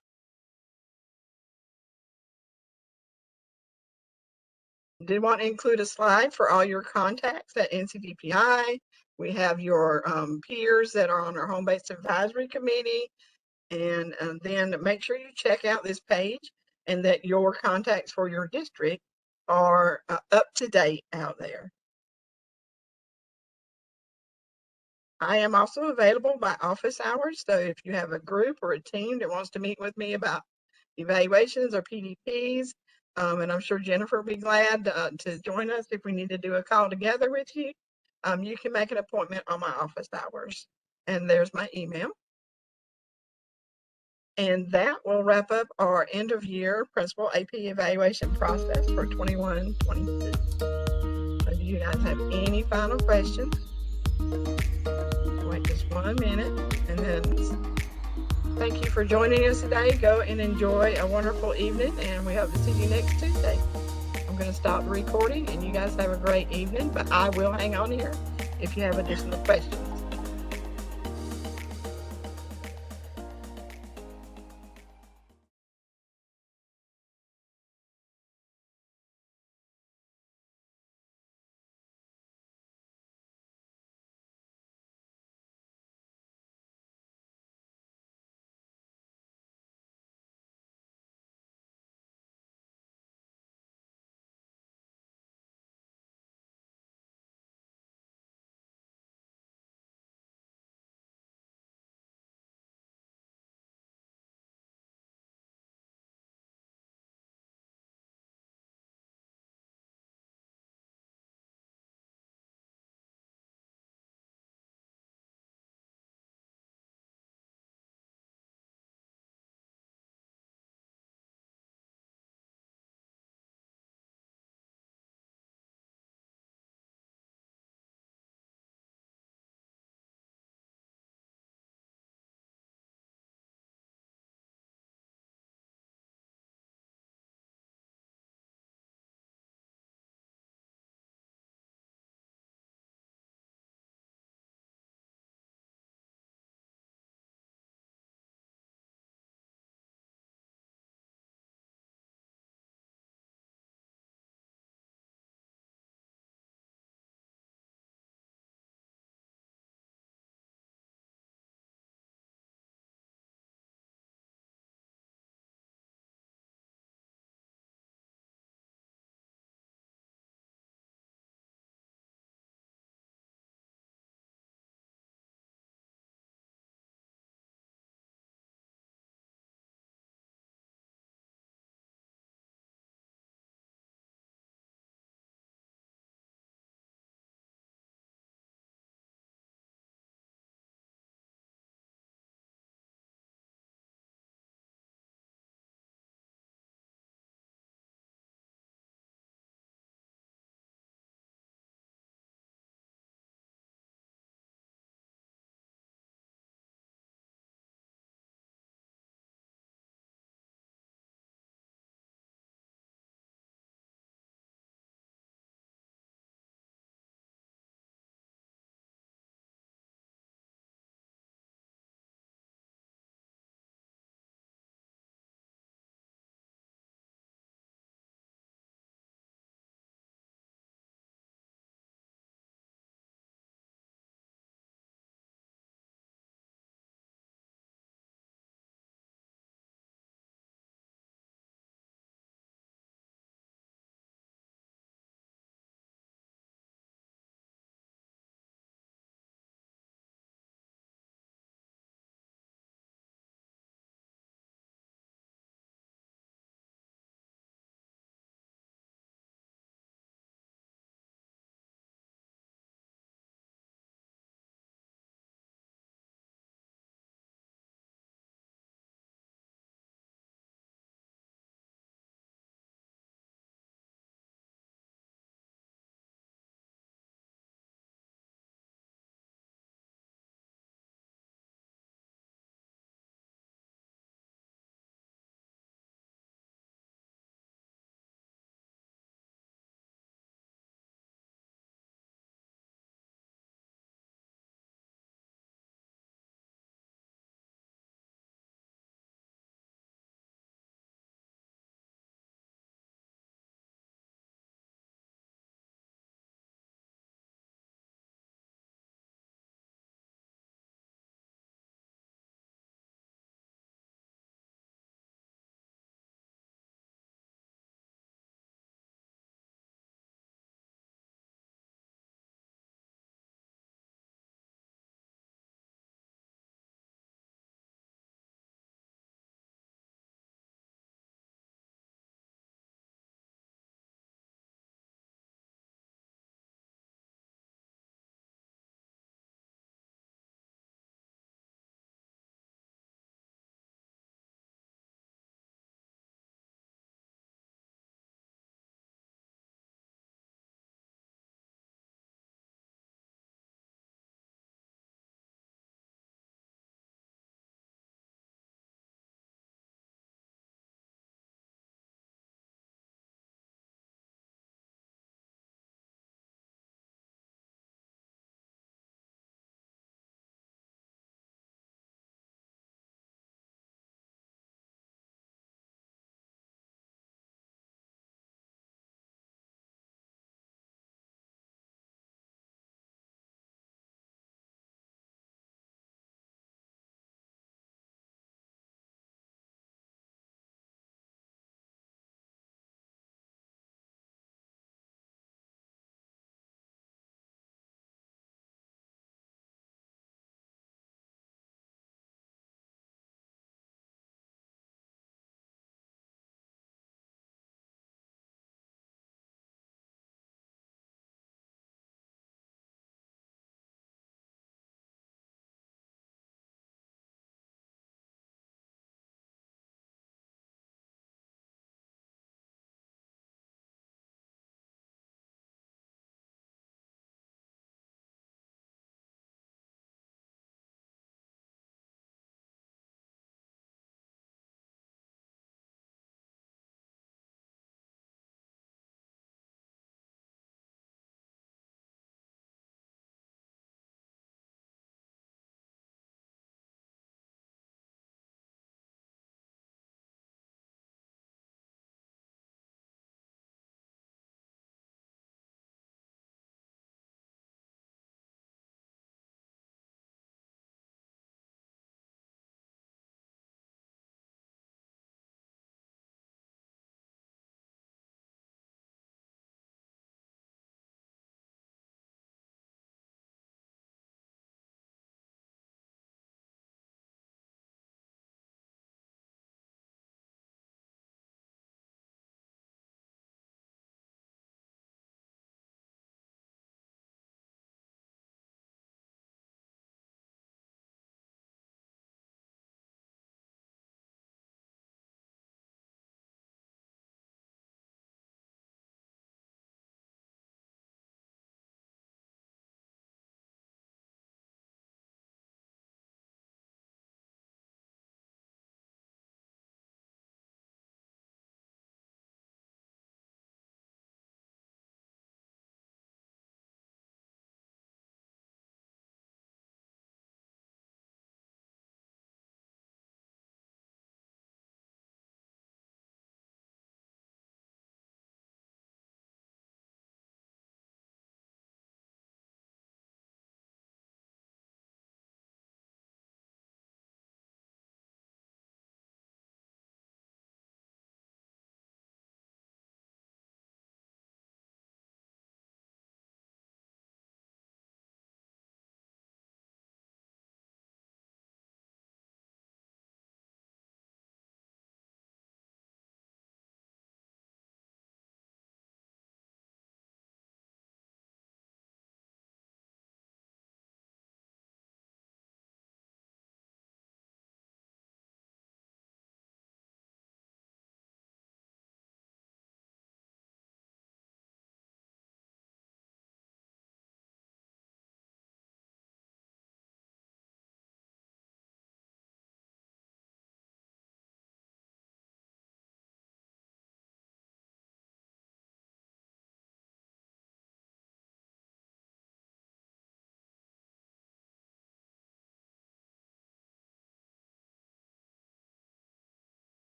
[SPEAKER 1] Did want to include a slide for all your contacts at NCDPI. We have your peers that are on our home-based advisory committee. And then make sure you check out this page and that your contacts for your district are up to date out there. I am also available by office hours. So if you have a group or a team that wants to meet with me about evaluations or PDPs, and I'm sure Jennifer will be glad to join us if we need to do a call together with you, you can make an appointment on my office hours. And there's my email. And that will wrap up our end of year principal AP evaluation process for 21-22. So do you guys have any final questions? Wait just 1 minute and then thank you for joining us today. Go and enjoy a wonderful evening and we hope to see you next Tuesday. I'm going to stop the recording and you guys have a great evening, but I will hang on here if you have additional questions.